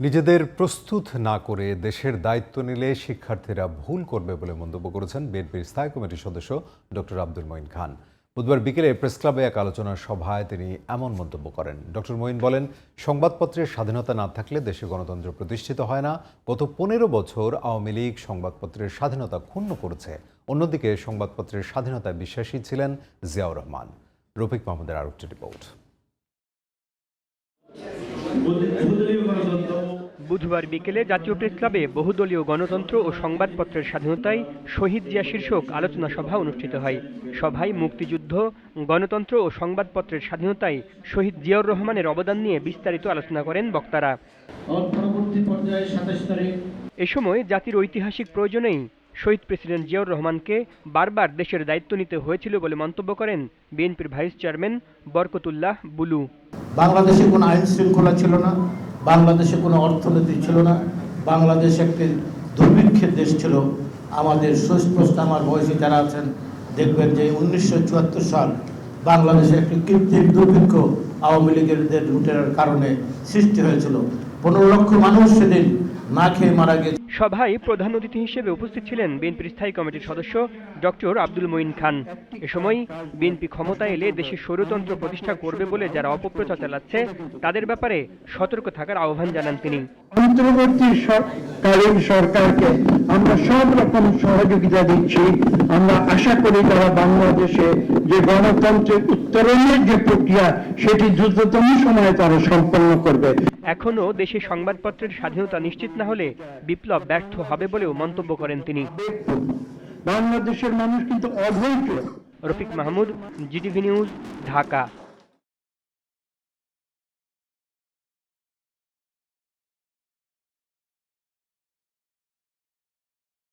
নিজেদের প্রস্তুত না করে দেশের দায়িত্ব নিলে শিক্ষার্থীরা ভুল করবে বলে মন্তব্য করেছেন বিএনপির স্থায়ী কমিটির সদস্য ডক্টর আব্দুল মঈন খান। বুধবার বিকেলে প্রেস ক্লাবে এক আলোচনা সভায় তিনি এমন মন্তব্য করেন। ডক্টর মঈন বলেন, সংবাদপত্রের স্বাধীনতা না থাকলে দেশে গণতন্ত্র প্রতিষ্ঠিত হয় না। গত 15 বছর আওয়ামী লীগ সংবাদপত্রের স্বাধীনতা ক্ষুণ্ণ করেছে। অন্যদিকে সংবাদপত্রের স্বাধীনতায় বিশ্বাসী ছিলেন জিয়াউর রহমান। রফিক মাহমুদের আরেকটি রিপোর্ট। বুধবার বিকেলে জাতীয় প্রেস ক্লাবে বহুদলীয় গণতন্ত্র ও সংবাদপত্রের স্বাধীনতায় শহীদ জিয়া শীর্ষক আলোচনা সভা অনুষ্ঠিত হয়। সভায় মুক্তিযুদ্ধ, গণতন্ত্র ও সংবাদপত্রের স্বাধীনতায় শহীদ জিয়াউর রহমানের অবদান নিয়ে বিস্তারিত আলোচনা করেন বক্তারা। এ সময় জাতির ঐতিহাসিক প্রয়োজনেই শহীদ প্রেসিডেন্ট জিয়াউর রহমানকে বারবার দেশের দায়িত্ব নিতে হয়েছিল বলে মন্তব্য করেন বিএনপির ভাইস চেয়ারম্যান বরকতুল্লাহ বুলু। বাংলাদেশে কোনো আইন শৃঙ্খলা ছিল না, বাংলাদেশে কোনো অর্থনীতি ছিল না, বাংলাদেশ একটি দুর্ভিক্ষের দেশ ছিল। আমাদের সুস্পষ্ট, আমার বয়সী যারা আছেন দেখবেন যে 1974 সাল বাংলাদেশে একটি কৃত্রিম দুর্ভিক্ষ আওয়ামী লীগের লুটের কারণে সৃষ্টি হয়েছিল। 15 লক্ষ মানুষ সেদিন না খেয়ে মারা গেছে। সভায় প্রধান অতিথি হিসেবে উপস্থিত ছিলেন বিএনপির স্থায়ী কমিটির সদস্য ডক্টর আব্দুল মঈন খান। এ সময় বিএনপি ক্ষমতায় এলে দেশে স্বৈরতন্ত্র প্রতিষ্ঠা করবে বলে যারা অপপ্রচার চালাচ্ছে তাদের ব্যাপারে সতর্ক থাকার আহ্বান জানান তিনি। অন্তর্বর্তীকালীন সরকারকে আমরা সব রকম সহযোগিতা দিচ্ছি। আমরা আশা করি তারা বাংলাদেশে যে গণতন্ত্রের উত্তরণের যে প্রক্রিয়া সেটি দ্রুততম সময়ে তারা সম্পন্ন করবে। এখনো দেশে সংবাদপত্রের স্বাধীনতা নিশ্চিত না হলে বিপ্লব ব্যর্থ হবে বলেও মন্তব্য করেন তিনি। বাংলাদেশের মানুষ কিন্তু অধৈর্য। Rafiq Mahmud, GTV news, Dhaka.